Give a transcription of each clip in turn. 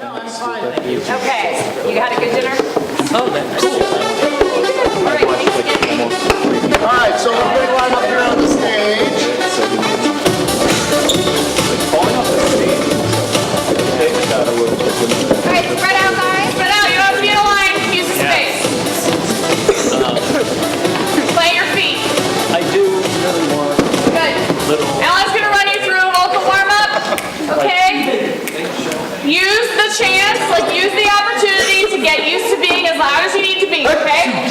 Okay, you had a good dinner? Oh, that's cool. All right, so we're going to line up here on the stage. Falling off the stage. All right, spread out, guys. Spread out. You don't have to be in a line. Use the space. Plant your feet. I do really want Good. little. Alan's going to run you through a vocal warm-up. Okay? Use the chance, use the opportunity to get used to being as loud as you need to be, okay?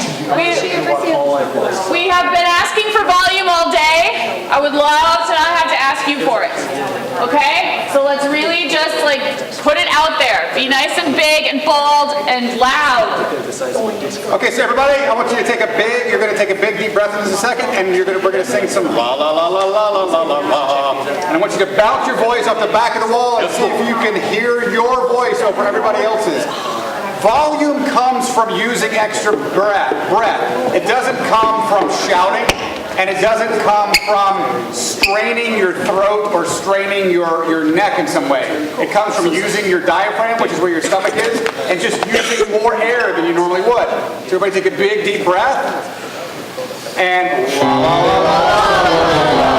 We have been asking for volume all day. I would love to not have to ask you for it, okay? So let's really just put it out there. Be nice and big and bold and loud. Okay, so everybody, I want you to you're going to take a big deep breath in just a second, and we're going to sing some la la la la la la la la la. And I want you to bounce your voice off the back of the wall and see if you can hear your voice over everybody else's. Volume comes from using extra breath. It doesn't come from shouting, and it doesn't come from straining your throat or straining your neck in some way. It comes from using your diaphragm, which is where your stomach is, and just using more air than you normally would. So everybody take a big deep breath, and la la la la la la.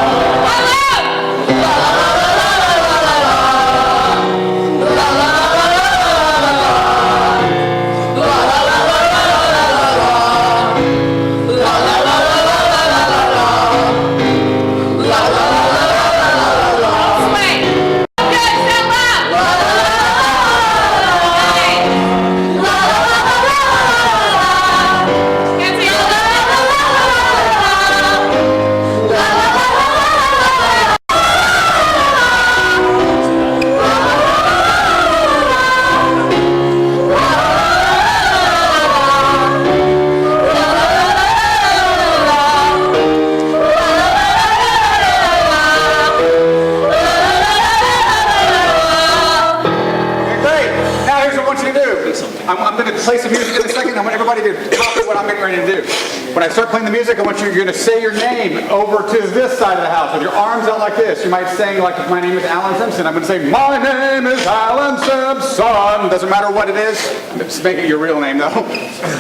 I'm going to play some music in a second. I want everybody to copy what I'm getting ready to do. When I start playing the music, I want you're going to say your name over to this side of the house with your arms out like this. You might sing like, if my name is Alan Simpson, I'm going to say, my name is Alan Simpson. Doesn't matter what it is. Just make it your real name, though.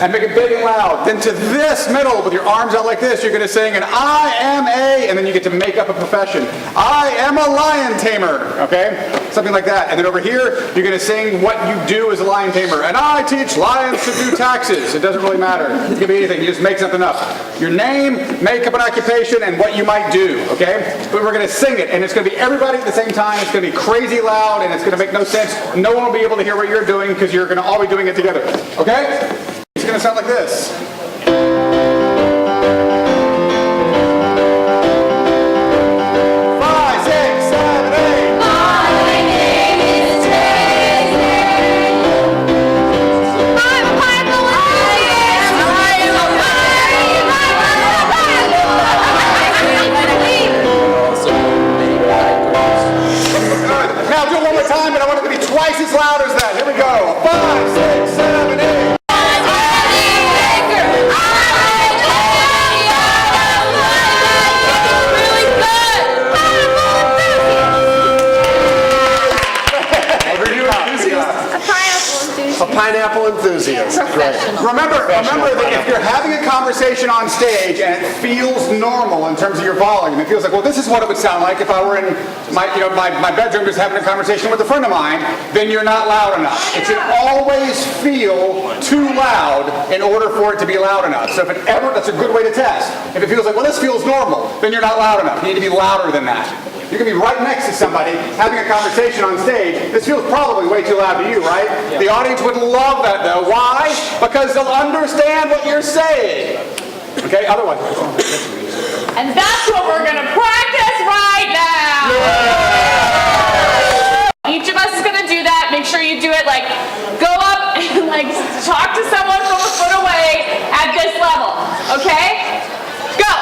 And make it big and loud. Then to this middle with your arms out like this, you're going to sing an I am a, and then you get to make up a profession. I am a lion tamer, okay? Something like that. And then over here, you're going to sing what you do as a lion tamer. And I teach lions to do taxes. It doesn't really matter. It can be anything. You just make something up. Your name, make up an occupation, and what you might do, okay? But we're going to sing it, and it's going to be everybody at the same time. It's going to be crazy loud, and it's going to make no sense. No one will be able to hear what you're doing because you're going to all be doing it together, okay? It's going to sound like this. 5, 6, 7, 8. Now do it one more time, but I want it to be twice as loud as that. Here we go. 5, 6, 7, 8. A pineapple enthusiast. Great. Remember that if you're having a conversation on stage and it feels normal in terms of your volume, it feels like, well, this is what it would sound like if I were in my bedroom just having a conversation with a friend of mine, then you're not loud enough. It should always feel too loud in order for it to be loud enough. So that's a good way to test. If it feels like, well, this feels normal, then you're not loud enough. You need to be louder than that. You can be right next to somebody having a conversation on stage. This feels probably way too loud to you, right? Yeah. The audience would love that, though. Why? Because they'll understand what you're saying. Okay, otherwise. And that's what we're going to practice right now. Yeah. Each of us is going to do that. Make sure you do it go up and talk to someone from a foot away at this level. Okay? Go.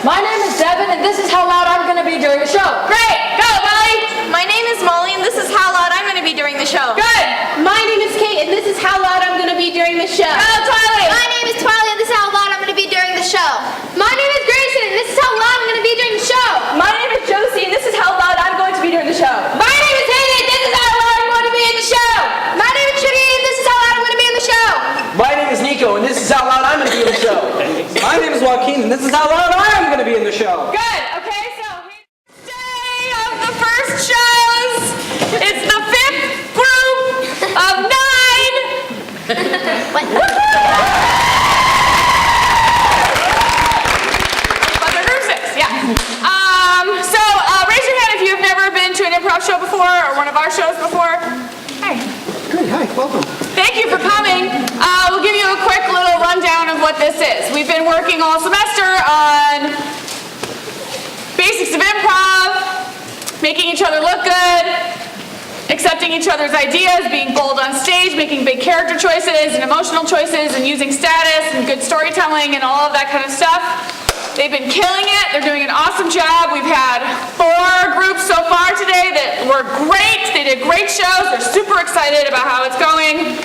My name is Devin, and this is how loud I'm going to be during the show. Great. Go, Molly. My name is Molly, and this is how loud I'm going to be during the show. Good. My name is Kate, and this is how loud I'm going to be during the show. Go, Twilight. My name is Twilight, and this is how loud I'm going to be during the show. My name is Grayson, and this is how loud I'm going to be during the show. My name is Josie, and this is how loud I'm going to be during the show. My name is Hayden, and this is how loud I'm going to be in the show. My name This is how loud I am going to be in the show. Good. Okay, so day of the first shows. It's the 5th group of 9. But they're group 6, yeah. So raise your hand if you've never been to an improv show before or one of our shows before. Hi. Good, hi, welcome. Thank you for coming. We'll give you a quick little rundown of what this is. We've been working all semester on basics of improv, making each other look good, accepting each other's ideas, being bold on stage, making big character choices and emotional choices, and using status and good storytelling and all of that kind of stuff. They've been killing it. They're doing an awesome job. We've had 4 groups so far today that were great. They did great shows. They're super excited about how it's going.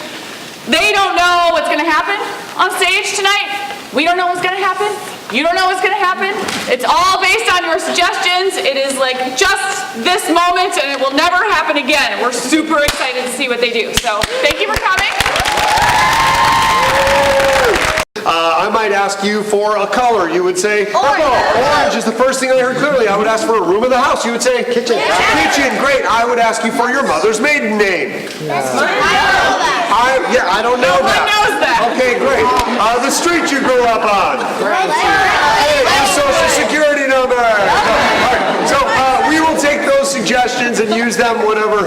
They don't know what's going to happen on stage tonight. We don't know what's going to happen. You don't know what's going to happen. It's all based on your suggestions. It is like just this moment, and it will never happen again. We're super excited to see what they do. So thank you for coming. I might ask you for a color. You would say purple. Orange is the first thing I heard clearly. I would ask for a room of the house. You would say kitchen. Kitchen, great. I would ask you for your mother's maiden name. I don't know that. No one knows that. Okay, great. The street you grew up on. Hey, your social security number. All right. So we will take those suggestions and use them whatever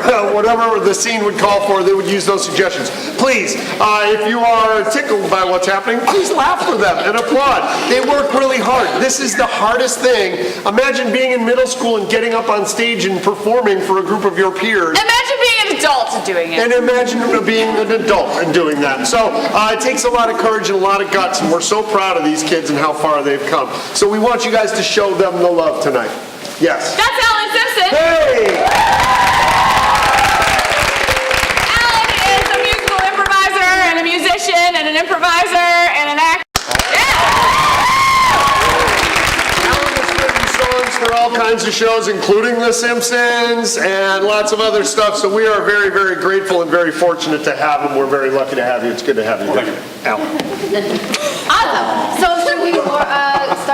the scene would call for. They would use those suggestions. Please, if you are tickled by what's happening, please laugh for them and applaud. They work really hard. This is the hardest thing. Imagine being in middle school and getting up on stage and performing for a group of your peers. Imagine being an adult and doing it. And imagine being an adult and doing that. So it takes a lot of courage and a lot of guts, and we're so proud of these kids and how far they've come. So we want you guys to show them the love tonight. Yes. That's Alan Simpson. Hey! Alan is a musical improviser and a musician and an improviser and an actor. Alan has written songs for all kinds of shows, including The Simpsons and lots of other stuff. So we are very, very grateful and very fortunate to have him. We're very lucky to have you. It's good to have you here. Alan. Awesome. So should we start?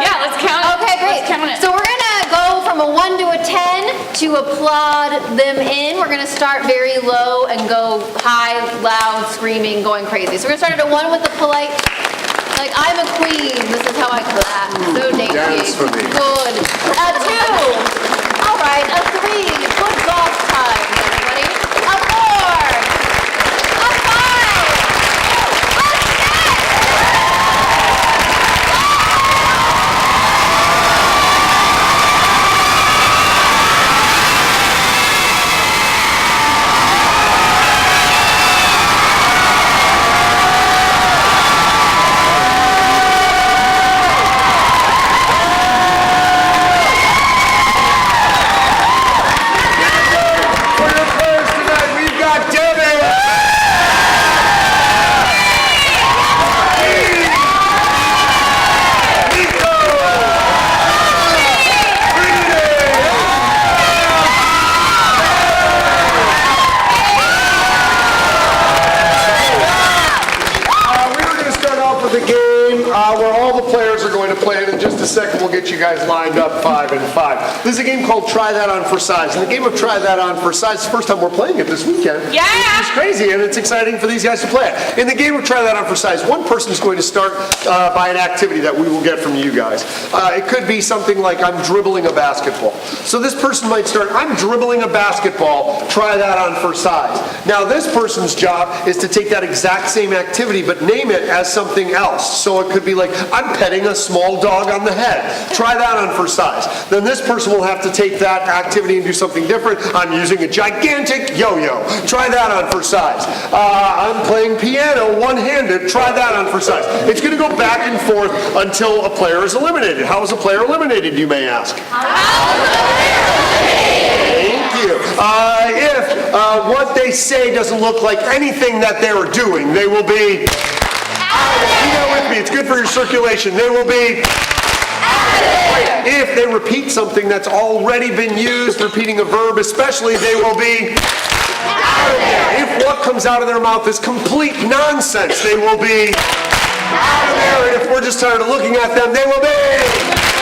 Yeah, let's count it. Okay, great. Let's count it. So we're gonna go from a 1 to a 10 to applaud them in. We're gonna start very low and go high, loud, screaming, going crazy. So we're gonna start at a 1 with the polite, like I'm a queen. This is how I clap. So dainty. Dance for me. Good. A 2. All right. A 3. Good golf time, everybody. A 4. A 5. A 6. second, we'll get you guys lined up 5 and 5. This is a game called Try That On for Size. And the game of Try That On for Size, it's the first time we're playing it this weekend. Yeah! It's crazy, and it's exciting for these guys to play it. In the game of Try That On for Size, one person is going to start by an activity that we will get from you guys. It could be something like, I'm dribbling a basketball. So this person might start, I'm dribbling a basketball, try that on for size. Now this person's job is to take that exact same activity, but name it as something else. So it could be like, I'm petting a small dog on the head. Try that on for size. Then this person will have to take that activity and do something different. I'm using a gigantic yo-yo. Try that on for size. I'm playing piano one-handed. Try that on for size. It's going to go back and forth until a player is eliminated. How is a player eliminated, you may ask? Thank you. If what they say doesn't look like anything that they're doing, they will be... Do that with me. It's good for your circulation. They will be... If they repeat something that's already been used, repeating a verb especially, they will be... If what comes out of their mouth is complete nonsense, they will be... Out of there. And if we're just tired of looking at them, they will be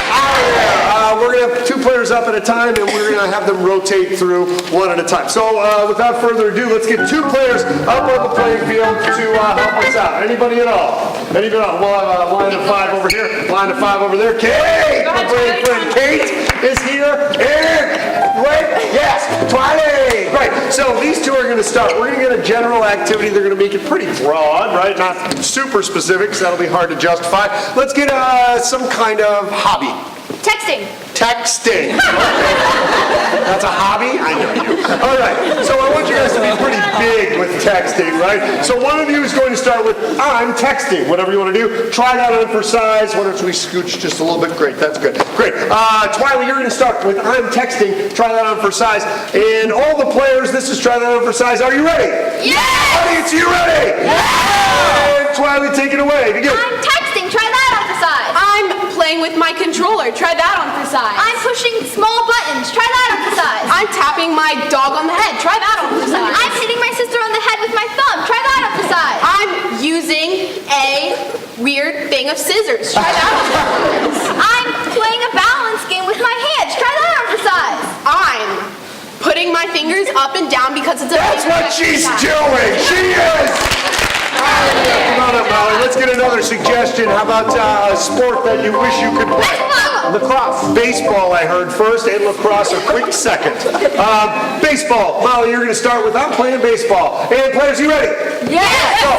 out of there. We're going to have 2 players up at a time, and we're going to have them rotate through one at a time. So without further ado, let's get 2 players up on the playing field to help us out. Anybody at all? Anybody at all? Well, line of 5 over here, line of 5 over there. Kate! My great friend Kate is here. And wait, yes, Twilight. Right. So these 2 are going to start. We're going to get a general activity. They're going to make it pretty broad, right? Not super specific, so that'll be hard to justify. Let's get some kind of hobby. Texting. Texting. That's a hobby? I know you. All right. So I want you guys to be pretty big with texting, right? So one of you is going to start with, I'm texting. Whatever you want to do. Try that on for size. Why don't we scooch just a little bit? Great. That's good. Great. Twilight, you're going to start with, I'm texting. Try that on for size. And all the players, this is try that on for size. Are you ready? Yes! Audience, are you ready? Yes! And Twilight, take it away. Begin. I'm texting. Try that on for size. I'm playing with my controller. Try that on for size. I'm pushing small buttons. Try that on for size. I'm tapping my dog on the head. Try that on for size. I'm hitting my sister on the head with my thumb. Try that on for size. I'm using a weird thing of scissors. Try that on for size. I'm playing a balance game with my hands. Try that on for size. I'm putting my fingers up and down because it's a That's what she's doing. She is. Come on up, Molly. Let's get another suggestion. How about a sport that you wish you could play? Lacrosse. Baseball, I heard first, and lacrosse a quick second. Baseball. Molly, you're going to start with, I'm playing baseball. And players, you ready? Yes! Go.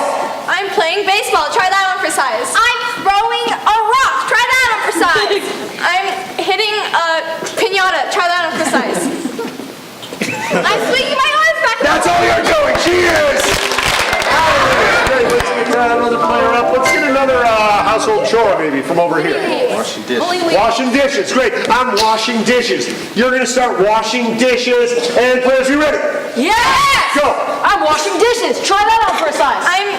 I'm playing baseball. Try that on for size. I'm throwing a rock. Try that on for size. I'm hitting a pinata. Try that on for size. I'm swinging my arms back. That's all you're doing. She is. Great, let's get another player up. Let's get another household chore maybe from over here. Washing dishes. Washing dishes, great. I'm washing dishes. You're going to start washing dishes. And players, you ready? Yes! Go. I'm washing dishes. Try that on for a size. I'm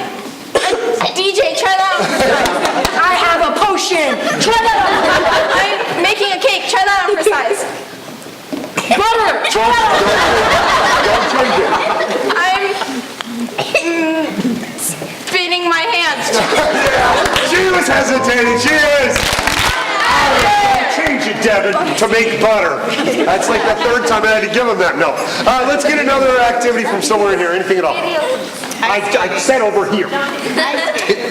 a DJ. Try that on for size. I have a potion. Try that on for size. I'm making a cake. Try that on for size. Butter. Try that on for size. Don't change it. I'm spinning my hands. She was hesitating. She is. Change it, Devin, to make butter. That's like the 3rd time I had to give him that. No. Let's get another activity from somewhere in here. Anything at all? I said over here.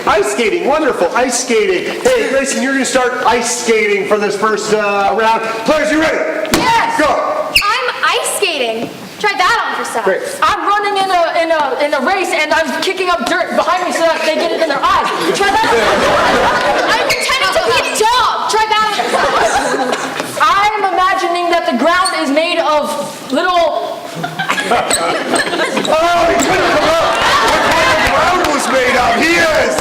Ice skating. Wonderful. Ice skating. Hey, Grayson, you're going to start ice skating for this first round. Players, you ready? Yes. Go. I'm ice skating. Try that on for size. Great. I'm running in a race and I'm kicking up dirt behind me so that they get it in their eyes. Try that on. I'm pretending to be a dog. Try that on for size. I'm imagining that the ground is made of little. Oh, he couldn't come up. What kind of ground was made of? He is.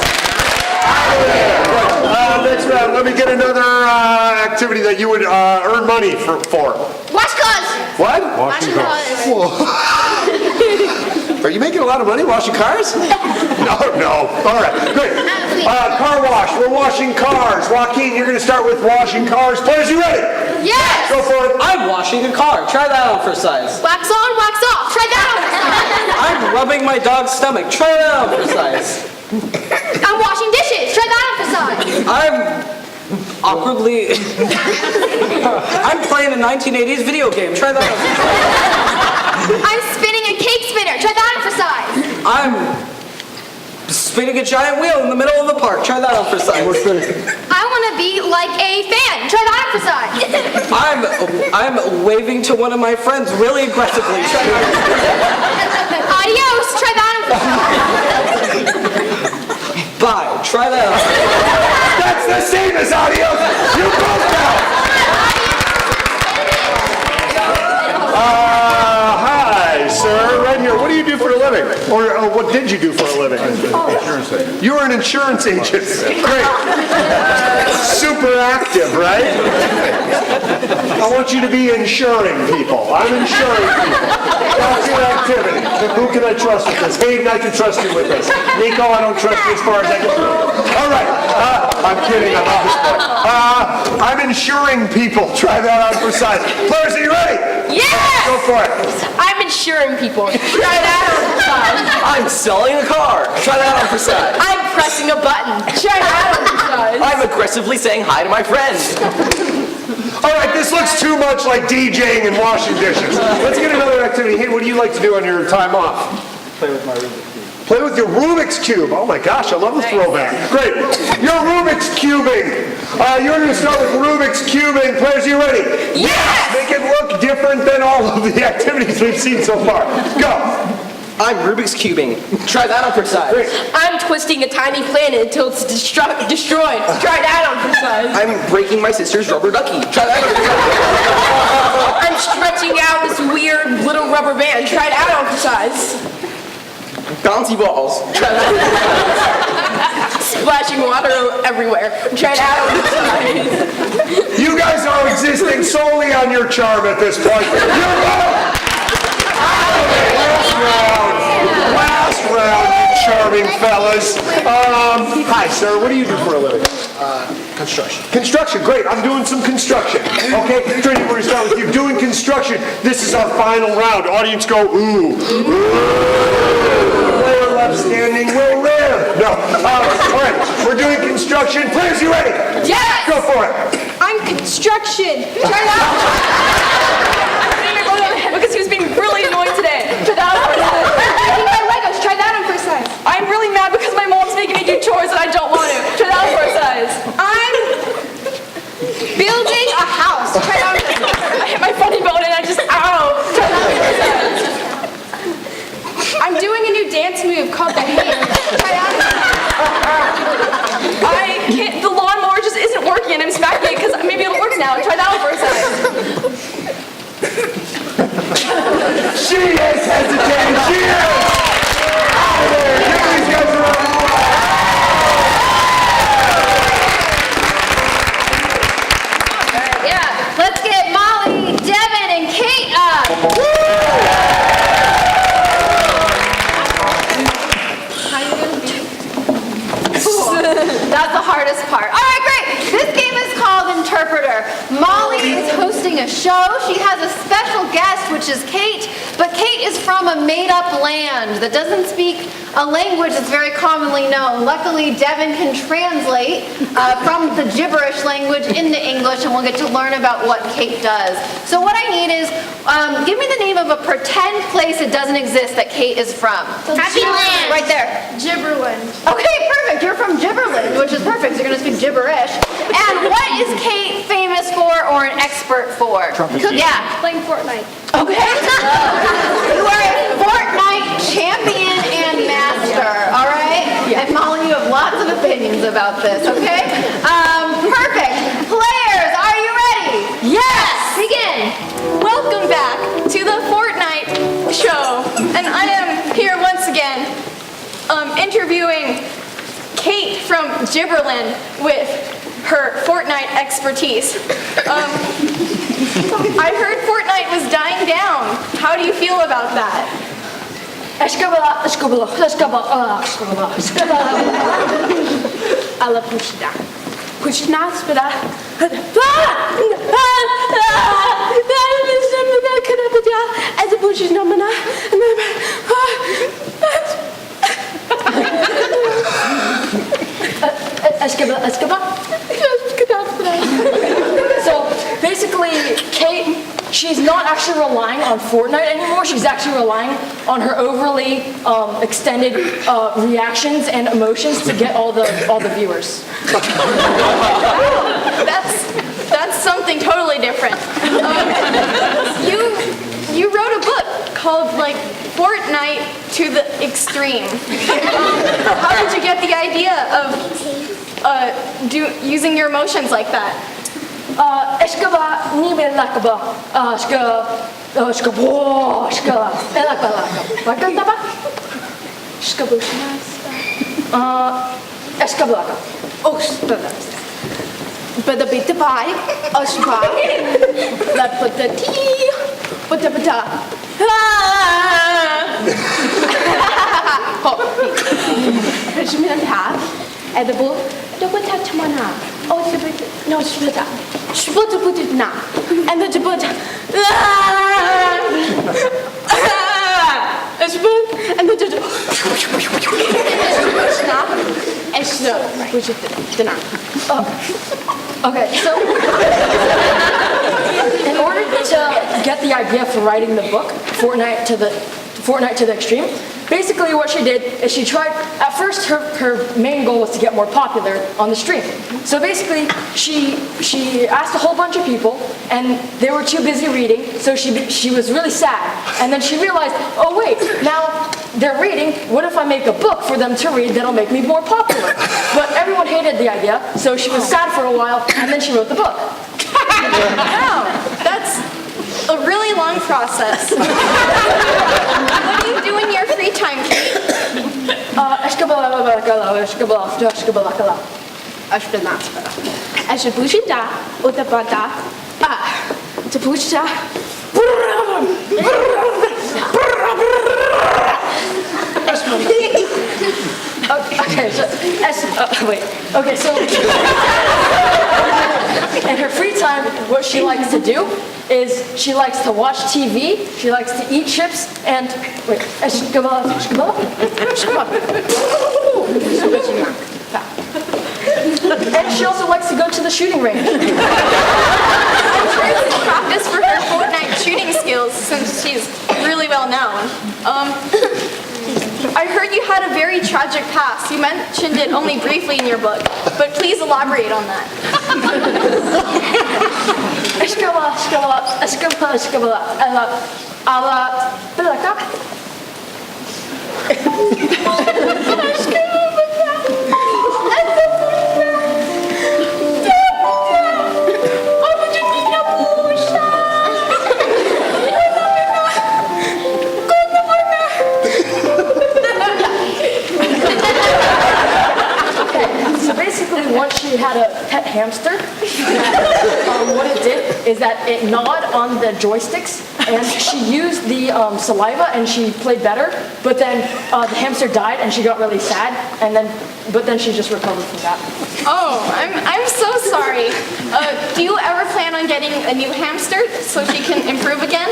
Next round, let me get another activity that you would earn money for. Wash cars. What? Washing cars. Are you making a lot of money washing cars? No. All right, great. Car wash. We're washing cars. Joaquin, you're going to start with washing cars. Players, you ready? Yes. Go for it. I'm washing a car. Try that on for size. Wax on, wax off. Try that on for size. I'm rubbing my dog's stomach. Try that on for size. I'm washing dishes. Try that on for size. I'm awkwardly. I'm playing a 1980s video game. Try that on for size. I'm spinning a cake spinner. Try that on for size. I'm spinning a giant wheel in the middle of the park. Try that on for size. I want to be like a fan. Try that on for size. I'm waving to one of my friends really aggressively. Try that on for size. Adios. Try that on for size. Bye. Try that on. That's the same as adios. You both know. Hi, sir. Right here. What do you do for a living? Or what did you do for a living? Insurance agent. You were an insurance agent. Great. Super active, right? I want you to be insuring people. I'm insuring people. That's your activity. Who can I trust with this? Hayden, I can trust you with this. Nico, I don't trust you as far as I can. All right. I'm kidding. I love this boy. I'm insuring people. Try that on for size. Players, are you ready? Yes! Go for it. I'm insuring people. Try that on for size. I'm selling a car. Try that on for size. I'm pressing a button. Try that on for size. I'm aggressively saying hi to my friend. All right, this looks too much like DJing and washing dishes. Let's get another activity. Hey, what do you like to do on your time off? Play with my Rubik's Cube. Play with your Rubik's Cube. Oh my gosh, I love the throwback. Great. You're Rubik's Cubing. You're going to start with Rubik's Cubing. Players, you ready? Yes! Make it look different than all of the activities we've seen so far. Go. I'm Rubik's Cubing. Try that on for size. Great. I'm twisting a tiny planet until it's destroyed. Try that on for size. I'm breaking my sister's rubber ducky. Try that on for size. I'm stretching out this weird little rubber band. Try that on for size. Bouncy balls. Try that on for size. Splashing water everywhere. Try that on for size. You guys are existing solely on your charm at this point. You're out. Last round, you charming fellas. Hi, sir. What do you do for a living? Construction. Construction. Great. I'm doing some construction. Okay, Trinity, we're going to start with you. Doing construction. This is our final round. Audience go, ooh. The player left standing will live. No. All right, we're doing construction. Players, you ready? Yes! Go for it. I'm construction. Try that on. Because he was being really annoying today. Try that on for size. Making my Legos. Try that on for size. I'm really mad because my mom's making me do chores and I don't want to. Try that on for size. I'm building a house. Try that on for size. I hit my funny bone and I just, ow. Try that on for size. I'm doing a new dance move called the hand. Try that on for size. I can't, the lawnmower just isn't working and I'm smacking it because maybe it'll work now. Try that on for size. She is hesitating. She is. Out of there. Give these guys a round of applause. Yeah, let's get Molly, Devin, and Kate up. How you gonna do? That's the hardest part. All right, great. This game is called Interpreter. Molly is hosting a show. She has a special guest, which is Kate, but Kate is from a made-up land that doesn't speak a language that's very commonly known. Luckily, Devin can translate from the gibberish language into English, and we'll get to learn about what Kate does. So what I need is, give me the name of a pretend place that doesn't exist that Kate is from. Happy Land. Right there. Gibberland. Okay, perfect. You're from Gibberland, which is perfect. So you're going to speak gibberish. And what is Kate famous for or an expert for? Yeah. Playing Fortnite. Okay. You are a Fortnite champion and master, all right? And Molly, you have lots of opinions about this, okay? Perfect. Players, are you ready? Yes! Begin. Welcome back to the Fortnite show. And I am here once again interviewing Kate from Gibberland with her Fortnite expertise. I heard Fortnite was dying down. How do you feel about that? I love Pushida. Pushida, Spida. So basically, Kate, she's not actually relying on Fortnite anymore. She's actually relying on her overly extended reactions and emotions to get all the viewers. That's something totally different. You wrote a book called like Fortnite to the Extreme. How did you get the idea of using your emotions like that? But the bit pie, ashba, la patati, patapata. Hajminha, edible, the patachmana. Oh, no, shbita, shbutaputna, and the jabut. and then just Okay, so in order to get the idea for writing the book, Fortnite to the Extreme, basically what she did is she tried, at first her main goal was to get more popular on the stream. So basically she asked a whole bunch of people and they were too busy reading, so she was really sad. And then she realized, oh wait, now they're reading, what if I make a book for them to read that'll make me more popular? But everyone hated the idea, so she was sad for a while and then she wrote the book. wow, that's a really long process. What do you do in your free time, Kate? Okay, so in her free time, what she likes to do is she likes to watch TV, she likes to eat chips, and and she also likes to go to the shooting range. I'm sure it's practice for her Fortnite shooting skills since she's really well known. I heard you had a very tragic past. You mentioned it only briefly in your book, but please elaborate on that. So basically, once she had a pet hamster, what it did is that it gnawed on the joysticks, and she used the saliva, and she played better. But then the hamster died, and she got really sad, but then she just recovered from that. Oh, I'm so sorry. Do you ever plan on getting a new hamster so she can improve again?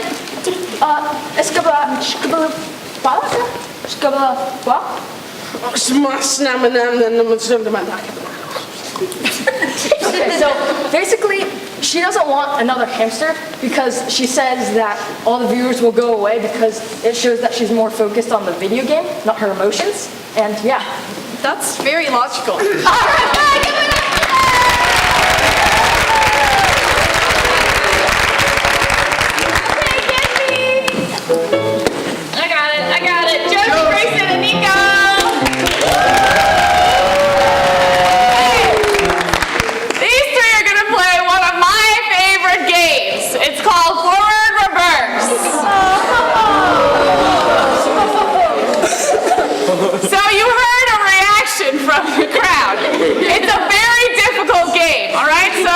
Okay, so basically, she doesn't want another hamster because she says that all the viewers will go away because it shows that she's more focused on the video game, not her emotions. And yeah. That's very logical. I got it. Josie, Grayson, and Nico. These three are gonna play one of my favorite games. It's called Forward Reverse. So you heard a reaction from the crowd. It's a very difficult game, all right? So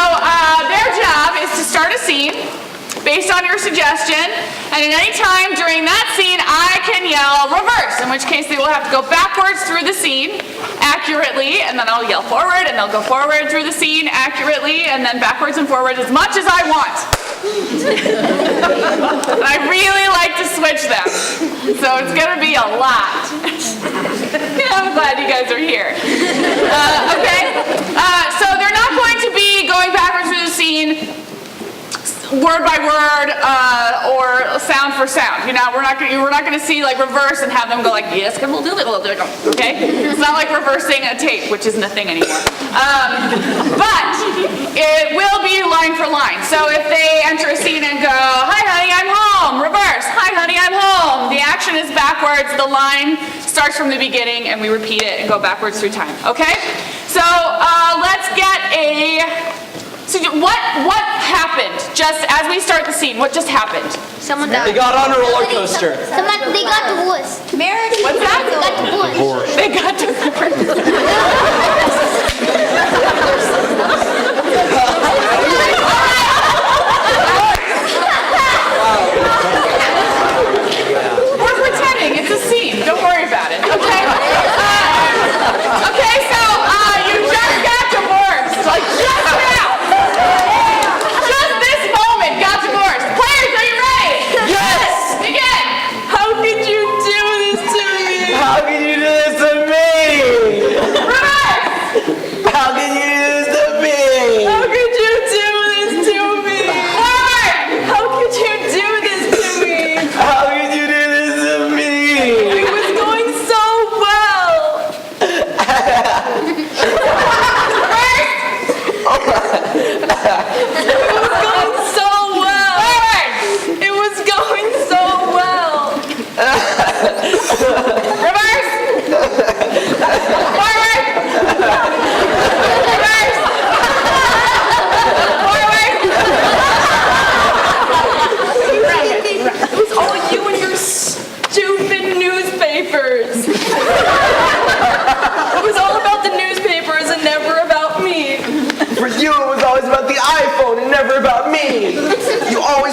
their job is to start a scene based on your suggestion, and at any time during that scene, I can yell reverse, in which case they will have to go backwards through the scene accurately, and then I'll yell forward, and they'll go forward through the scene accurately, and then backwards and forward as much as I want. And I really like to switch them, so it's gonna be a lot. I'm glad you guys are here. Okay, so they're not going to be going backwards through the scene word by word or sound for sound. You know, we're not going to see like reverse and have them go like, yes, we'll do it. Okay? It's not like reversing a tape, which isn't a thing anymore. But it will be line for line. So if they enter a scene and go, hi honey, I'm home, reverse, hi honey, I'm home. The action is backwards, the line starts from the beginning, and we repeat it and go backwards through time. Okay? So let's get a... So what happened just as we start the scene? What just happened? Someone died. They got on a roller coaster. They got divorced. Marriage. What's that? They got divorced. They got divorced. We're pretending. It's a scene. Don't worry about it. Okay? Okay, so you just got divorced. Like just now. Just this moment got divorced. Players, are you ready? Yes! Begin. How could you do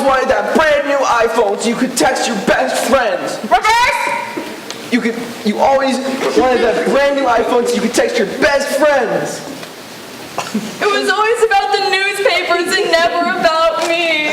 wanted that brand new iPhone so you could text your best friends. Reverse! You always wanted that brand new iPhone so you could text your best friends. It was always about the newspapers and never about me.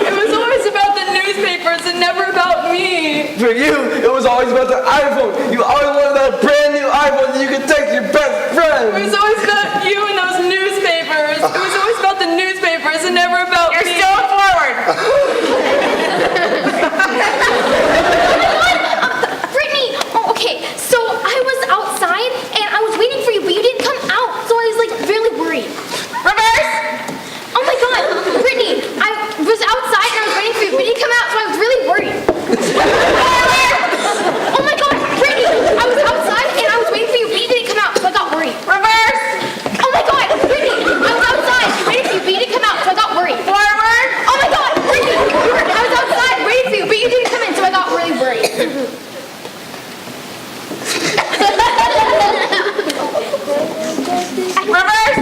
It was always about the newspapers and never about me. For you, it was always about the iPhone. You always wanted that brand new iPhone so you could text your best It friends. was always about you and those newspapers. It was always about the newspapers and never about me. You're still forward. Brittany, okay, so I was outside and I was waiting for you, but you didn't come out, so I was like really worried. Reverse! Oh my god, Brittany, I was outside and I was waiting for you, but you didn't come out, so I was really worried. Oh my god, Brittany, I was outside and I was waiting for you, but you didn't come out, so I got worried. Reverse! Oh my god, Brittany, I was outside waiting for you, but you didn't come out, so I got worried. Forward! Oh my god, Brittany, I was outside waiting for you, but you didn't come in, so I got really worried. Reverse!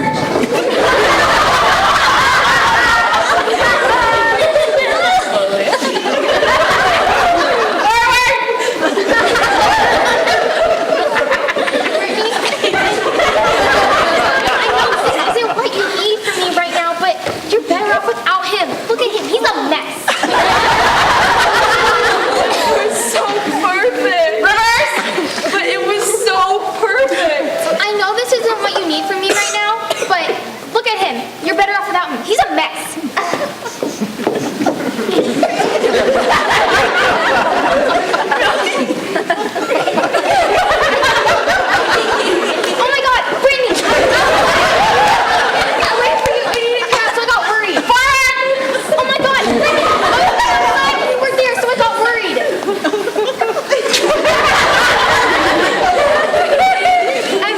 I know this isn't what you need from me right now, but you're better off without him. Look at him, he's a mess. It was so perfect. Reverse! But it was so perfect. I know this isn't what you need from me right now, but look at him. You're better off without him. He's a mess. Oh my god, Brittany! I waited for you and you didn't come out, so I got worried. Oh my god, Brittany! I was outside and you weren't there, so I got worried. I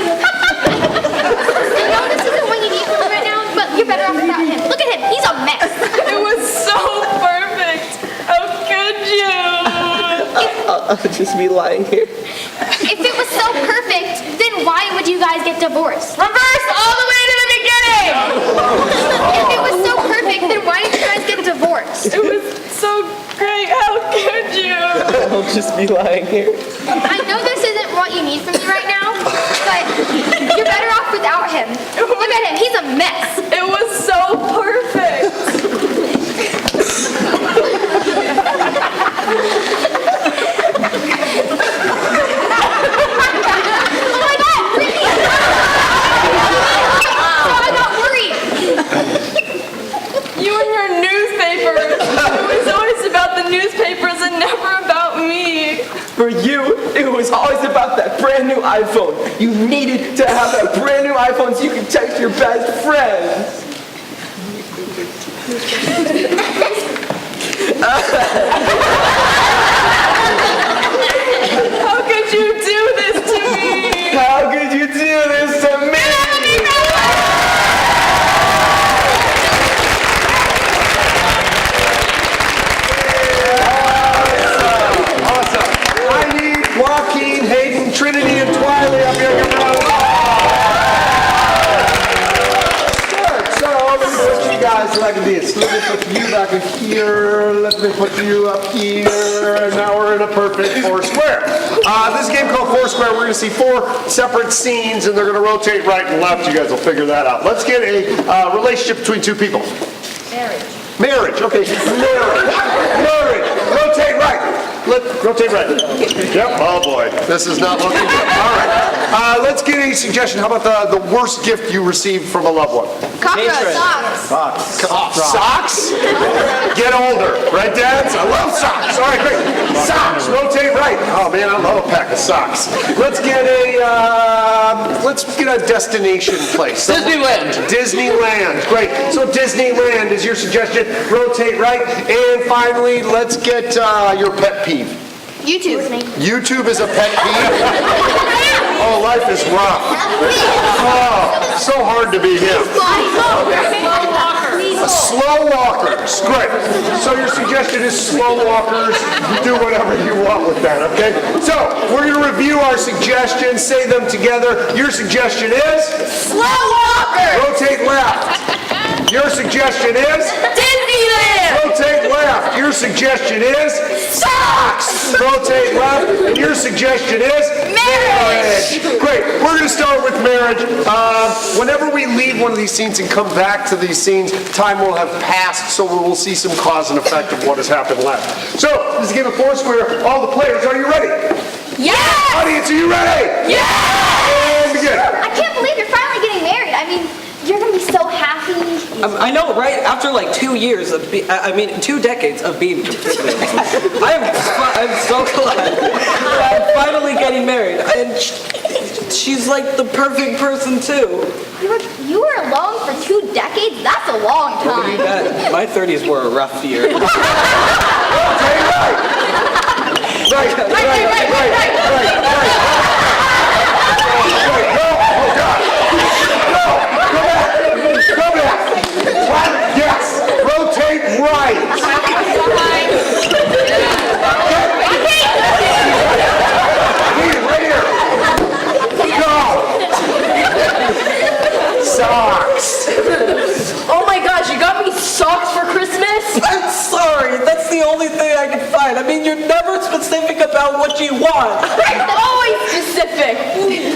know this isn't what you need from me right now, but you're better off without him. Look at him, he's a mess. It was so perfect. How could you? I'll just be lying here. If it was so perfect, then why would you guys get divorced? Reverse all the way to the beginning. If it was so perfect, then why did you guys get divorced? It was so great. How could you? I'll just be lying here. I know this isn't what you need from me right now, but you're better off without him. Look at him, he's a mess. It was so perfect. Oh my god, Brittany! Oh, I got worried. You and your newspapers. It was always about the newspapers and never about me. For you, it was always about that brand new iPhone. You needed to have that brand new iPhone so you could text your best friends. How could you do this to me? How could you do this to me? Awesome. I need Joaquin, Hayden, Trinity, and Twiley up here. Come on. Good. So let me put you guys like this. Let me put you back in here. Let me put you up here. And now we're in a perfect four square. This game called Four Square. We're going to see four separate scenes, and they're going to rotate right and left. You guys will figure that out. Let's get a relationship between two people. Marriage, okay. Marriage. Rotate right. Rotate right. Yep, oh boy. This is not looking good. All right. Let's get a suggestion. How about the worst gift you received from a loved one? Socks. Socks? Get older. Right, dads? I love socks. All right, great. Socks. Rotate right. Oh, man, I love a pack of socks. Let's get a destination place. Disneyland. Great. So Disneyland is your suggestion. Rotate right. And finally, let's get your pet peeve. YouTube. YouTube is a pet peeve? Oh, life is rough. Oh, so hard to be him. Slow walkers. Great. So your suggestion is slow walkers. Do whatever you want with that, okay? So we're going to review our suggestions, say them together. Your suggestion is? Slow walker! Rotate left. Your suggestion is? Disneyland! Rotate left. Your suggestion is? Socks! Rotate left. And your suggestion is? Marriage! Great. We're going to start with marriage. Whenever we leave one of these scenes and come back to these scenes, time will have passed, so we will see some cause and effect of what has happened left. So, this is a game of Foursquare. All the players, are you ready? Yes! Audience, are you ready? Yes! And begin. I can't believe you're finally getting married. I mean, you're gonna be so happy. I know, right? After like 2 years of, 2 decades of being, I'm so glad I'm finally getting married. And she's like the perfect person too. You were alone for 2 decades? That's a long time. My 30s were a rough year. Okay, right. Go back. What? Yes. Rotate right. Right here. Go. Socks. Oh my gosh, you got me socks for Christmas? I'm sorry, that's the only thing I can find. I mean, you're never specific about what you want. Always specific.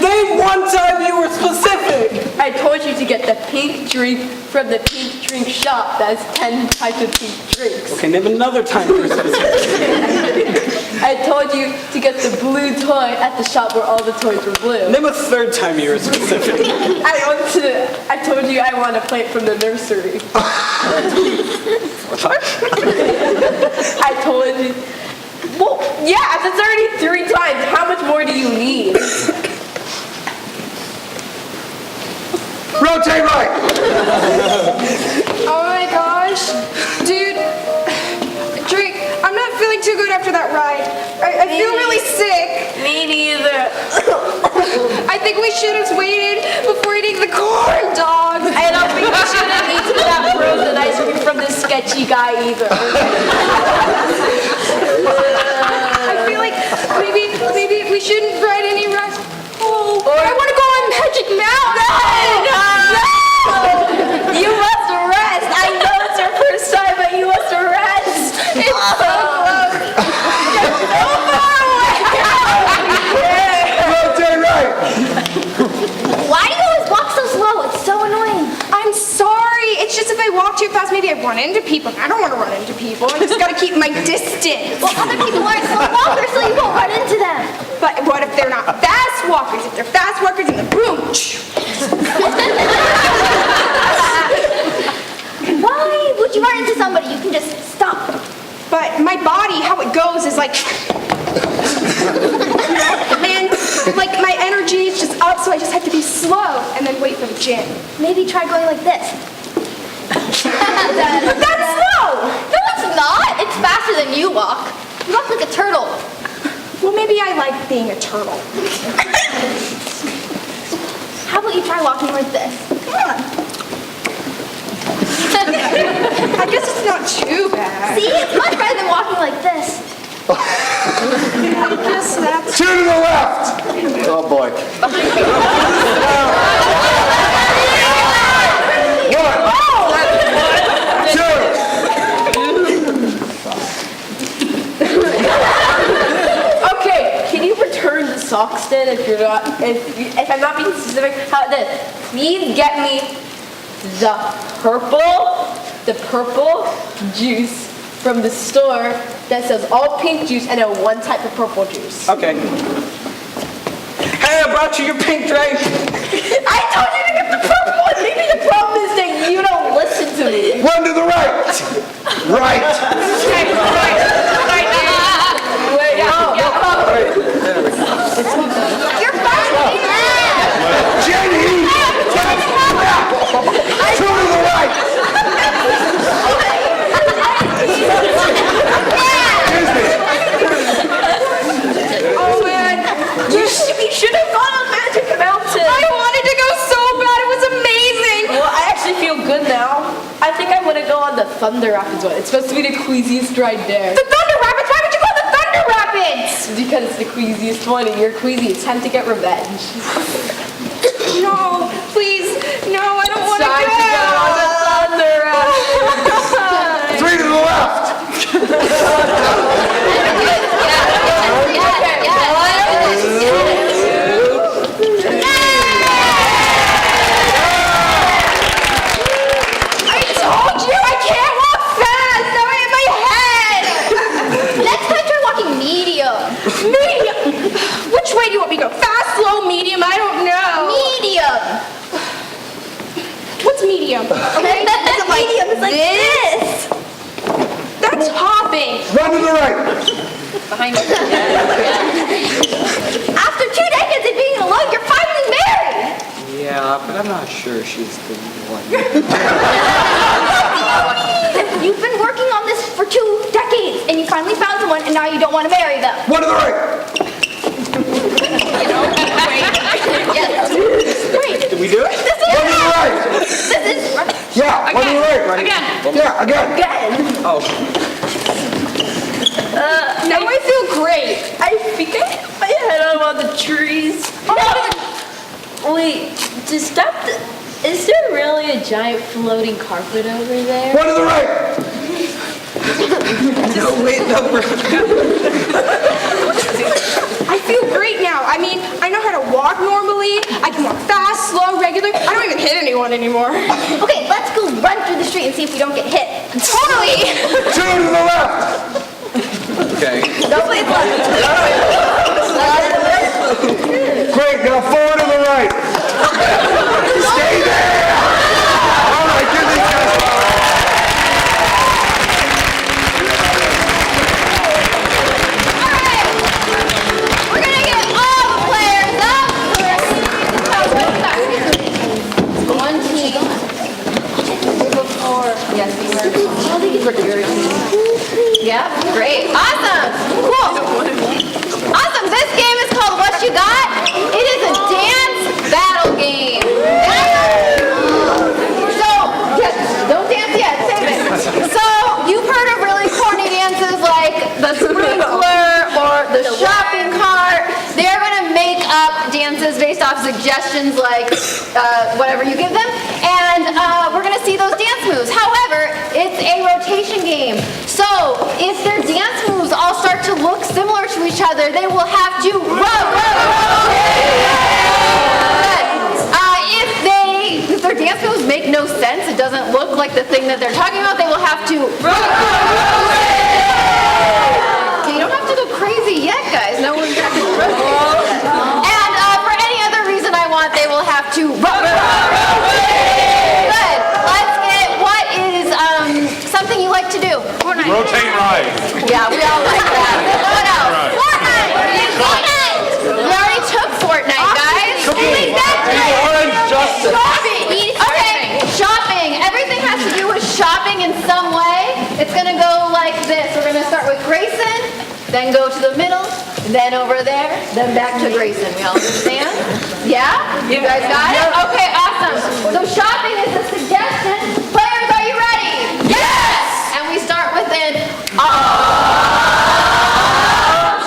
Name one time you were specific. I told you to get the pink drink from the pink drink shop. That's 10 types of pink drinks. Okay, name another time you were specific. I told you to get the blue toy at the shop where all the toys were blue. Name a third time you were specific. I told you I want to play it from the nursery. What? I told you. Well, yeah, that's already 3 times. How much more do you need? Rotate right. Oh my gosh. Dude, Drake, I'm not feeling too good after that ride. I feel really sick. Me neither. I think we should have waited before eating the corn dogs. I don't think we should have eaten that frozen ice cream from this sketchy guy either. I feel like maybe we shouldn't ride any rides. Oh, I want to go on Magic Mountain. No! You must rest. I know it's your first time, but you must rest. It's so close. It's so far away. Rotate right. Why do you always walk so slow? It's so annoying. I'm sorry. It's just if I walk too fast, maybe I run into people. I don't want to run into people. I just got to keep my distance. Well, other people aren't slow walkers, so you won't run into them. But what if they're not fast walkers? If they're fast walkers, then the boom. Why would you run into somebody? You can just stop. But my body, how it goes is like, and like my energy is just up, so I just have to be slow and then wait for the gym. Maybe try going like this. That's slow. No, it's not. It's faster than you walk. You walk like a turtle. Well, maybe I like being a turtle. How about you try walking like this? Come on. I guess it's not too bad. See, it's much better than walking like this. I guess that's... 2 to the left. Oh boy. 1, 2. Okay, can you return the socks then if you're not, if I'm not being specific? How then? Please get me the purple juice from the store that says all pink juice and then 1 type of purple juice. Okay. Hey, I brought you your pink drink. I told you to get the purple one. Maybe the problem is that you don't listen to me. 1 to the right. Right. Wait, You're fine. Jenny. 2 to the right. Oh man, you should have gone on Magic Mountain. I wanted to go so bad. It was amazing. Well, I actually feel good now. I think I would have Thunder Rapids one. It's supposed to be the queasiest ride there. The Thunder Rapids? Why would you call it the Thunder Rapids? Because it's the queasiest one, and you're queasy. It's time to get revenge. No, please. No, I don't want to Time to get on the Thunder Rapids. 3 to the left. I told you I can't walk fast. Now I hit my head. Next time try walking medium. Medium. Which way do you want me to go? Fast, slow, medium? I don't know. Medium. What's medium? Okay? Medium is like this. That's hopping. Run to the right. Behind you. After 2 decades of being alone, you're finally married. Yeah, but I'm not sure she's the one. You've been working on this for 2 decades, and you finally found someone, and now you don't want to marry them. One to the right. Did we do it? This is One to the right. This is right. Yeah, one to the right. Again. Yeah, again. Oh. Now I feel great. I think I hit my head on one of the trees. Wait, to stop is there really a giant floating carpet over there? One to the right. No, wait, no. I feel great now. I mean, I know how to walk normally. I can walk fast, slow, regular. I don't even hit anyone anymore. Okay, let's go run through the street and see if we don't get hit. Totally. 2 to the left. Okay. Don't play left. Great, now 4 to the right. Stay there. All right, give these guys. We're gonna get all the players up. One team. Yes, we were. Yeah, great. Awesome. Cool. Awesome. This game is called What You Got. It is a dance battle game. So, yes, don't dance yet. Save it. So, you've heard of really corny dances like the sprinkler or the shopping cart. They're going to make up dances based off suggestions like whatever you give them. And we're going to see those dance moves. However, it's a rotation game. So if their dance moves all start to look similar to each other, they will have to if their dance moves make no sense, it doesn't look like the thing that they're talking about, they will have to Okay, you don't have to go crazy yet, guys. No one's got to rotate. And for any other reason I want, they will have to Good. Let's get what is something you like to do. Fortnite. Rotate right. Yeah, we all like that. What else? Fortnite. We already took Fortnite, guys. Shopping. Okay, shopping. Everything has to do with shopping in some way. It's gonna go like this. We're gonna start with Grayson, then go to the middle, then over there, then back to Grayson. We all understand? Yeah? You guys got it? Okay, awesome. So shopping is a suggestion. Players, are you ready? Yes! And we start with an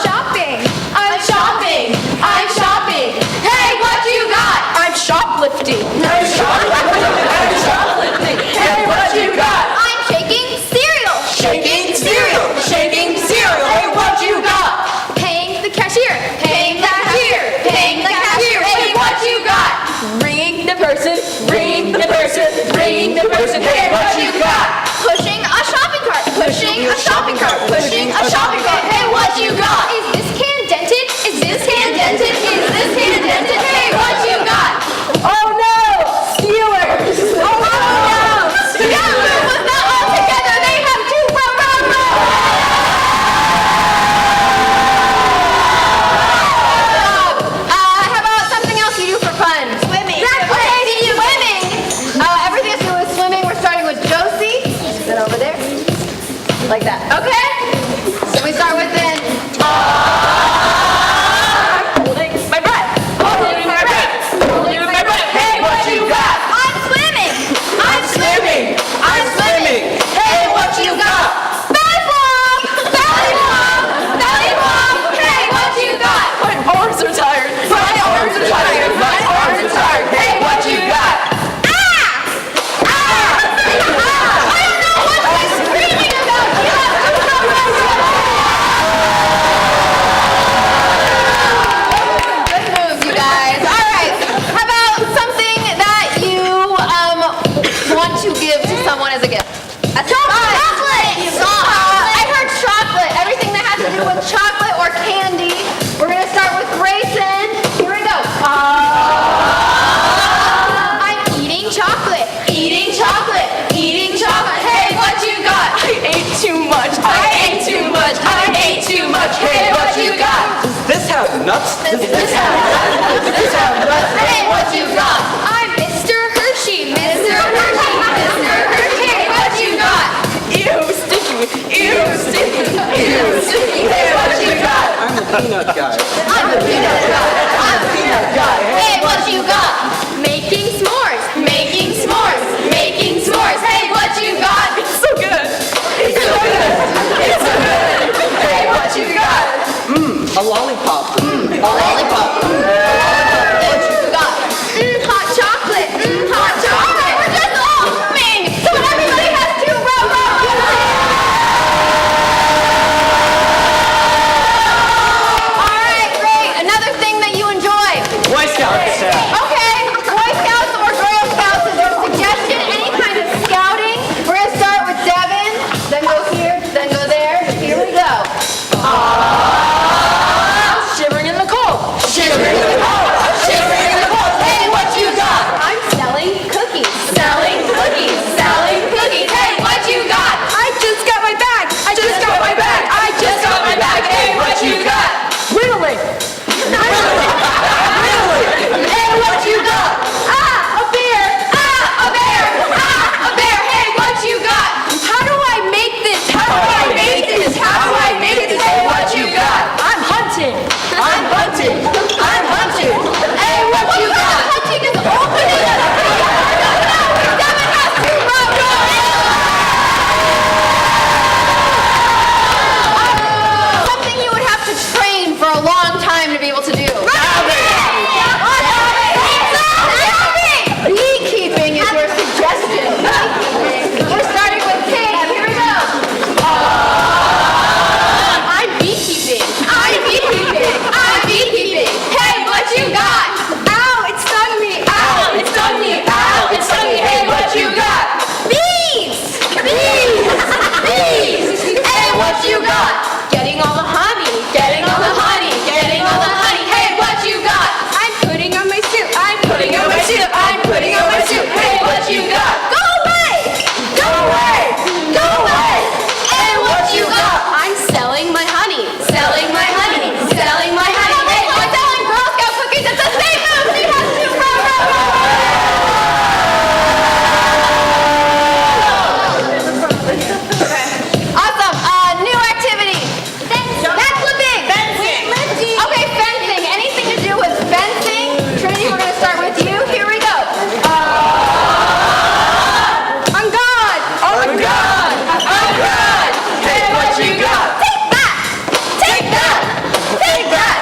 shopping. I'm shopping. I'm shopping. Hey, what you got? I'm shoplifting. I'm shoplifting. Hey, what you got? I'm shaking cereal. Shaking cereal. Shaking cereal. Hey, what you got? Paying the cashier. Paying the cashier. Paying the cashier. Hey, what you got? Ringing the person, ringing the person, ringing the person. Hey, what you got? Pushing a shopping cart. Pushing a shopping cart. Pushing a shopping cart. Hey, what you got? Is this can dented? Is this can dented? Is this hand dented? Hey, what you got? Oh no! Steelers! Oh no! Yeah, but not all together. They have to how about something else you do for fun? Swimming. Okay, swimming. Everything has to do with swimming. We're starting with Josie. Then over there. Like that. Okay? So we start with then. Holding my breath. Holding my breath. Holding my breath. Hey, what you got? I'm swimming. I'm swimming. I'm swimming. Hey, what you nuts? Does this have nuts? Hey, what you got? I'm Mr. Hershey. Mr. Hershey. Mr. Hershey. Hey, what you got? Ew, sticky. Ew, sticky. Ew, sticky. Hey, what you got? I'm the peanut guy. I'm the peanut guy. I'm the peanut guy. Hey, what you got? Making s'mores. Making s'mores. Making s'mores. Hey, what you got? It's so good. It's so good. It's so good. Hey, what you got? A lollipop. A lollipop. What you got? Hot chocolate. Hot chocolate. We're just all ming. So everybody has to row, row, row. All right, great. Another thing that you enjoy. Boy Scouts. Okay, Boy Scouts or Girl Scouts is their suggestion. Any kind of scouting. We're gonna start with Devin, then go here, then go there. Here we go. Shivering in the cold. Shivering in the cold. Shivering in the cold. Hey, what you got? I'm selling cookies. Selling cookies. Selling cookies. Hey, what you got? I just got my bag. I just got my bag. I just got my bag. Hey, what you got? Whittling. Hey, what you got? Ah, a bear. Ah, a bear. Ah, a bear. Hey, what you got? How do I make this? How do I make this? How do I make this? Hey, what you got? I'm hunting. I'm hunting. I'm hunting. Hey, what you got? Hunting is opening. Devin has to row. Something you would have to train for a long time to be able to do. Beekeeping is your suggestion. We're starting with Cam. Here we go. I'm beekeeping. I'm beekeeping. I'm beekeeping. Hey, what you got? Ow, it stung me. Ow, it stung me. Ow, it stung me. Hey, what you got? Bees. Bees. Bees. Hey, what you got? Getting all the honey. Getting all the honey. Getting all the honey. Hey, what you got? I'm putting on my suit. I'm putting on my suit. I'm putting on my suit. Hey, what you got? Go away. Go away. Go away. Hey, what you got? I'm selling my honey. Selling my honey. Selling my honey. Hey, I'm selling Girl Scout cookies. It's the same move. She has to row, row, row. Awesome. New activity. Backflipping. Fencing. Okay, fencing. Anything to do with fencing? Trinity, we're gonna start with you. Here we go. On God. On God. On God. Hey, what you got? Take that. Take that. Take that.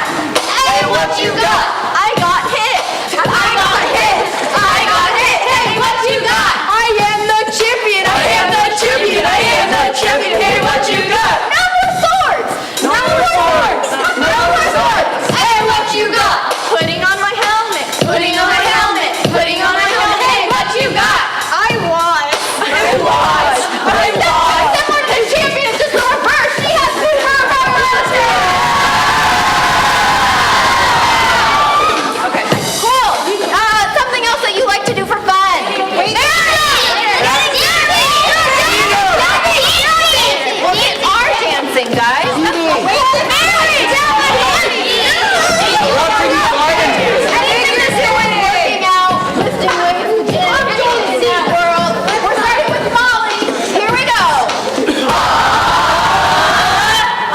Hey, what you got? I got hit. I got hit. I got hit. Hey, what you got? I am the champion. I am the champion. I am the champion. Hey, what you got? No more swords. No more swords. No more swords. Hey, what you got? Putting on my helmet. Putting on my helmet. Putting on my helmet. Hey, what you got? I won. I won. I won. Someone the champion is just the reverse. She has to Okay, cool. Something else that you like to do for fun. Wait. We are dancing, guys. Anything that's doing working out, lifting weights, the gym, anything in that world. We're starting with Molly. Here we go.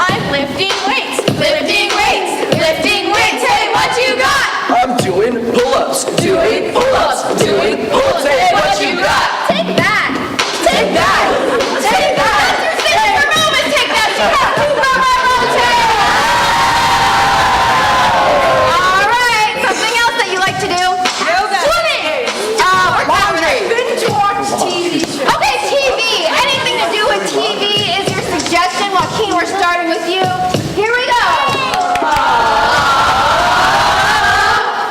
I'm lifting weights. Lifting weights. Lifting weights. Hey, what you got? I'm doing pull-ups. Doing pull-ups. Doing pull-ups. Hey, what you got? Take that. Take that. Take that. You're sitting for moments. Take that. You have to go my rotate. All right. Something else that you like to do? Swimming. Laundry. Binge watch TV shows. Okay, TV. Anything to do with TV is your suggestion. Joaquin, we're starting with you. Here we go.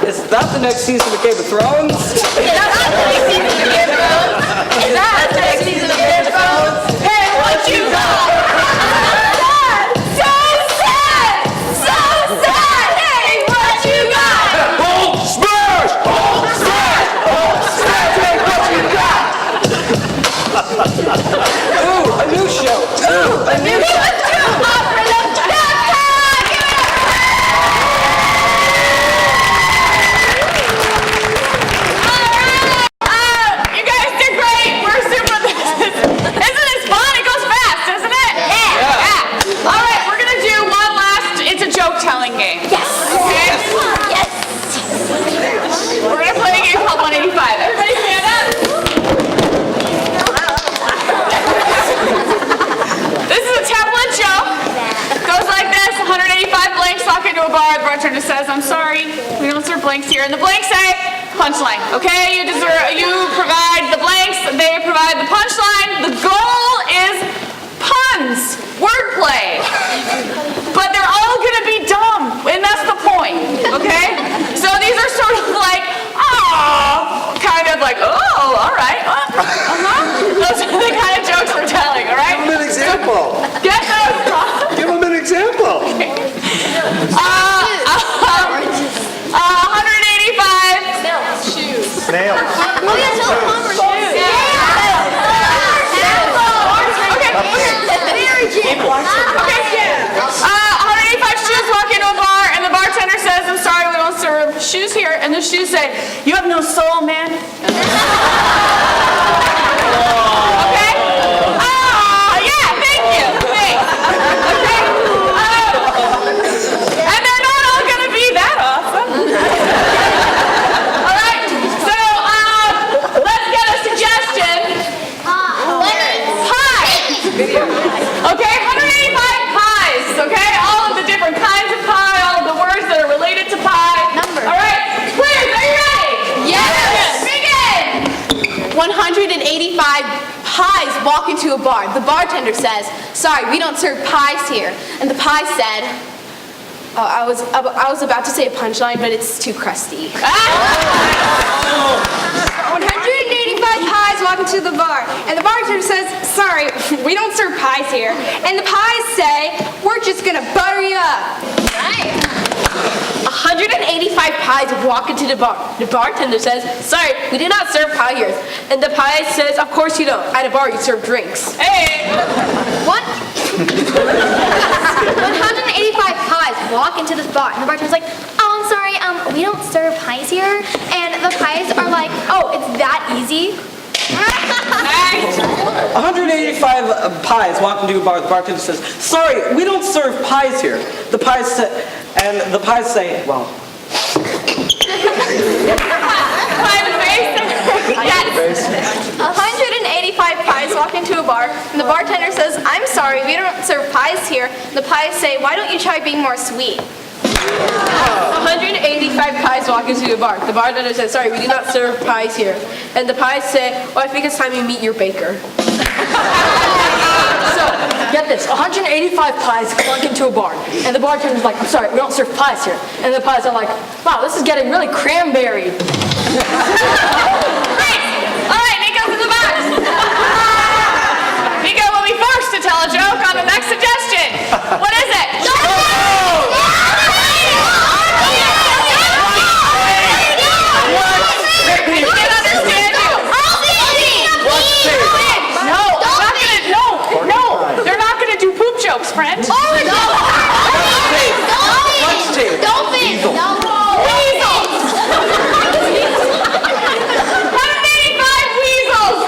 Is that the next season of Game of Thrones? Is that the next season of Game of Thrones? Is that the next season of Game of Thrones? Hey, what you got? So sad! So sad! Hey, what you got? Hulk smash! Hulk smash! Hulk smash! Hey, what you got? Ooh, a new show. Ooh, a new show. He was too hot for the backpack! Give it up! All right, something else that you like to do for fun. Here we go. Something else that you like to do for fun. Hey, what you got? I'm doing pull-ups. Doing pull-ups. Doing pull-ups. Hey, what you got? I am the champion. I am the champion. Hey, what you got? Oh, smash! bar, the bartender says, I'm sorry, we don't serve blanks here. And the blanks say, punchline, okay? You provide the blanks, they provide the punchline. The goal is puns, wordplay. But they're all gonna be dumb, and that's the point, okay? So these are sort of like, kind of like, oh, all right, Those are the kind of jokes we're telling, all right? Give them an example. Get those. Give them an example. 185. Snails. Oh, yeah, tell them Palmer. Okay. 185 shoes walk into a bar, and the bartender says, I'm sorry, we don't serve shoes here. And the shoes say, you have no soul, man. Okay? Yeah, thank you. Thanks. Okay? And they're not all going to be that awesome. All right? So, let's get a suggestion. Pie. Okay, 185 pies, okay? All of the different kinds of pie, all of the words that are related to pie. All right, quiz, are you ready? Yes. Begin. 185 pies walk into a bar. The bartender says, sorry, we don't serve pies here. And the pie said, I was about to say a punchline, but it's too crusty. 185 pies walk into the bar, and the bartender says, sorry, we don't serve pies here. And the pies say, we're just gonna butter you up. 185 pies walk into the bar. The bartender says, sorry, we do not serve pie here. And the pie says, of course you don't. At a bar, you serve drinks. Hey. What? 185 pies walk into this bar, and the bartender's like, oh, I'm sorry, we don't serve pies here. And the pies are like, oh, it's that easy? 185 pies walk into a bar. The bartender says, sorry, we don't serve pies here. The pies say, well. Pie in the face? Yes. 185 pies walk into a bar, and the bartender says, I'm sorry, we don't serve pies here. The pies say, why don't you try being more sweet? 185 pies walk into a bar. The bartender says, sorry, we do not serve pies here. And the pies say, well, I think it's time you meet your baker. So, get this, 185 pies walk into a bar, and the bartender's like, I'm sorry, we don't serve pies here. And the pies are like, wow, this is getting really cranberry. Great. All right, Nico's in the box. Nico will be forced to tell a joke on the next suggestion. What is it? He can't understand you. No, they're not gonna do poop jokes, friend. Dolphin! Weasels! 185 weasels!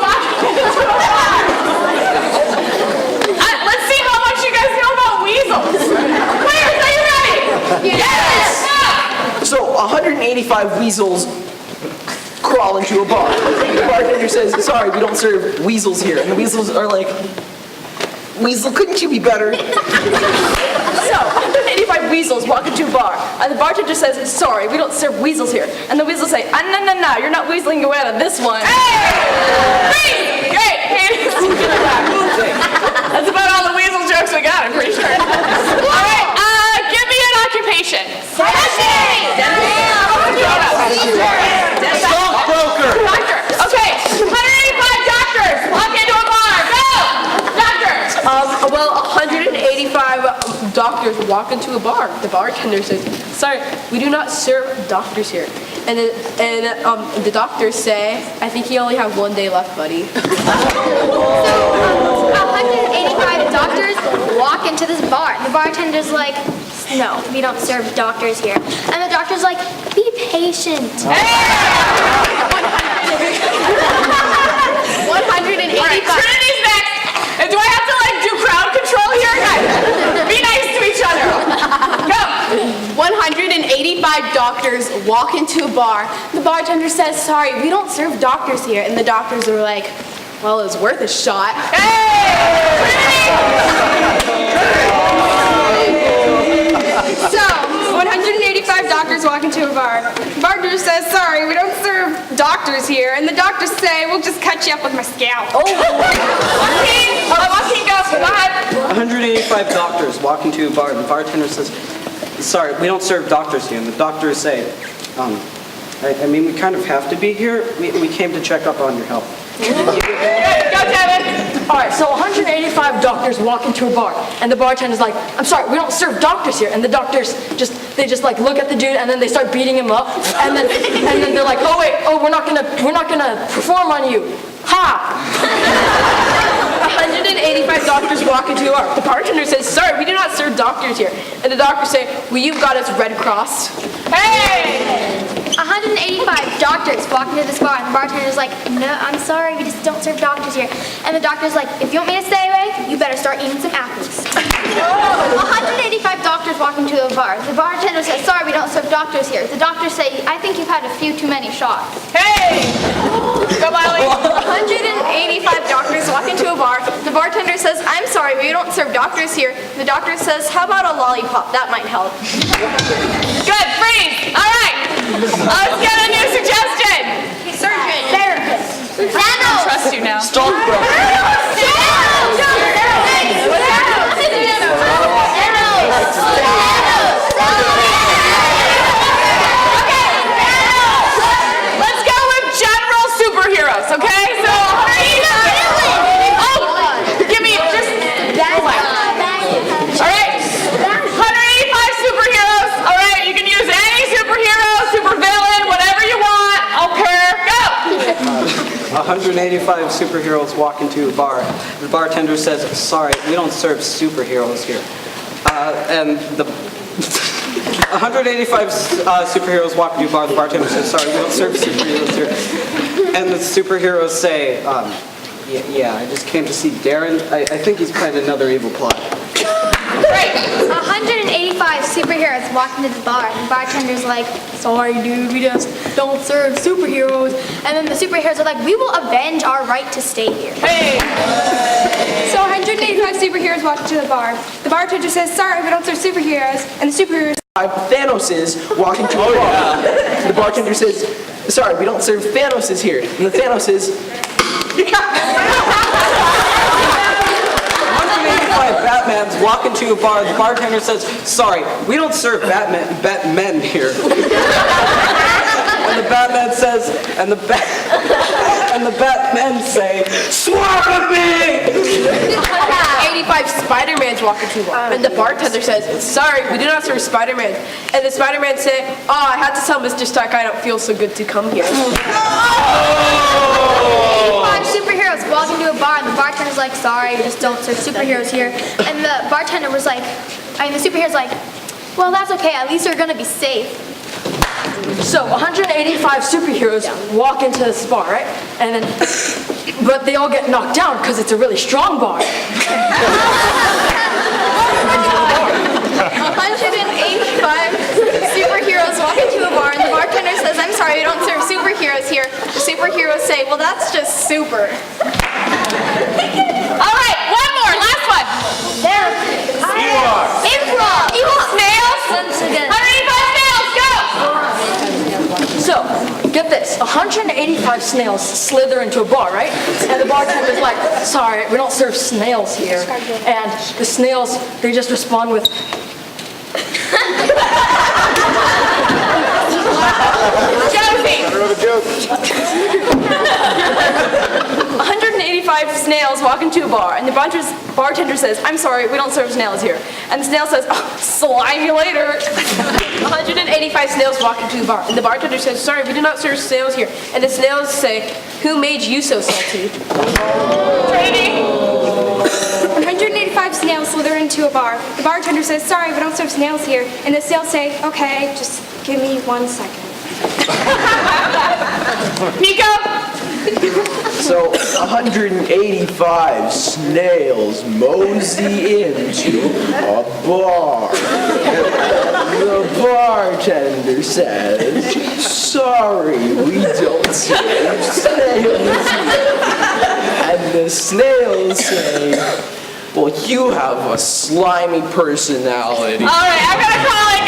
Let's see how much you guys know about weasels. Players, are you ready? Yes! So 185 weasels crawl into a bar. The bartender says, sorry, we don't serve weasels here. And the weasels are like, Weasel, couldn't you be better? So, 185 weasels walk into a bar, and the bartender says, sorry, we don't serve weasels here. And the weasels say, no, you're not weaseling your way out of this one. Hey! Great! That's about all the weasel jokes we got, I'm pretty sure. All right, give me an occupation. Stockbroker. Doctor. Okay, 185 doctors walk into a bar. Go! Doctors. Well, 185 doctors walk into a bar. The bartender says, sorry, we do not serve doctors here. And the doctors say, I think you only have 1 day left, buddy. 185 doctors walk into this bar. The bartender's like, no, we don't serve doctors here. And the doctor's like, be patient. 185. All right, Trinity's next. And do I have to do crowd control here? Guys, be nice to each other. Go. 185 doctors walk into a bar. The bartender says, sorry, we don't serve doctors here. And the doctors are like, well, it's worth a shot. So, 185 will just cut you up with my scalp. Joaquin, go ahead. 185 doctors walk into a bar. The bartender says, sorry, we don't serve doctors here. And the doctors say, I mean, we kind of have to be here. We came to check up on your health. Good, go Devin. All right, so 185 doctors walk into a bar, and the bartender's like, I'm sorry, we don't serve doctors here. And the doctors just like look at the dude, and then they start beating him up, and then they're like, oh wait, we're not gonna perform on you. Ha! 185 doctors walk into a bar. The bartender says, sorry, we do not serve doctors here. And the doctors say, well, you've got us Red Cross. Hey! 185 doctors walk into this bar, and the bartender's like, no, I'm sorry, we just don't serve doctors here. And the doctor's like, if you want me to stay away, you better start eating some apples. 185 doctors walk into a bar. The bartender says, sorry, we don't serve doctors here. The doctors say, I think you've had a few too many shots. Hey! Go Miley. 185 doctors walk into a bar. The bartender says, I'm sorry, we don't serve doctors here. The doctor says, how about a lollipop? That might help. Good, freeze. All right. Let's get a new suggestion. Surgeon. Therapist. I don't trust you now. Let's go with general superheroes, okay? So, give me just. All right. 185 superheroes. All right, you can use any superhero, supervillain, whatever you want. I don't care. Go. 185 superheroes walk into a bar. The bartender says, sorry, we don't serve superheroes here. And the 185 superheroes walk into a bar. The bartender says, sorry, we don't serve superheroes here. And the superheroes say, yeah, I just came to see Darren. I think he's planned another evil plot. Great. 185 superheroes walk into the bar, and the bartender's like, sorry dude, we just don't serve superheroes. And then the superheroes are like, we will avenge our right to stay here. Hey. So 185 superheroes walk into the bar. The bartender says, sorry, we don't serve superheroes. And the superheroes Thanos walk into a bar. The bartender says, sorry, we don't serve Thanos here. And the Thanos is, 185 Batmans walk into a bar. The bartender says, sorry, we don't serve Batmen here. And the Batman says, and the Batmen say, swallow me! 85 Spider-Mans walk into a bar. And the bartender says, sorry, we do not serve Spider-Man. And the Spider-Man say, oh, I had to tell Mr. Stark I don't feel so good to come here. 85 superheroes walk into a bar, and the bartender's like, sorry, we just don't serve superheroes here. And the bartender was like, the superhero's like, well, that's okay, at least we're gonna be safe. So 185 superheroes walk into this bar, right? And then, but they all get knocked down because it's a really strong bar. 185 superheroes walk into a bar, and the bartender says, I'm sorry, we don't serve superheroes here. The superheroes say, well, that's just super. All right, one more, last one. Improv! Snails. 185 snails, go. So, get this, 185 snails slither into a bar, right? And the bartender's like, sorry, we don't serve snails here. And the snails, they just respond with, Josie. 185 snails walk into a bar, and the bartender says, I'm sorry, we don't serve snails here. And the snail says, oh, slime you later. 185 snails walk into the bar, and the bartender says, sorry, we do not serve snails here. And the snails say, who made you so salty? Trinity. 185 snails slither into a bar. The bartender says, sorry, we don't serve snails here. And the snails say, okay, just give me 1 second. Nico. so 185 snails mosey into a bar. The bartender says, sorry, we don't serve snails here. And the snails say, well, you have a slimy personality. All right, I'm gonna call it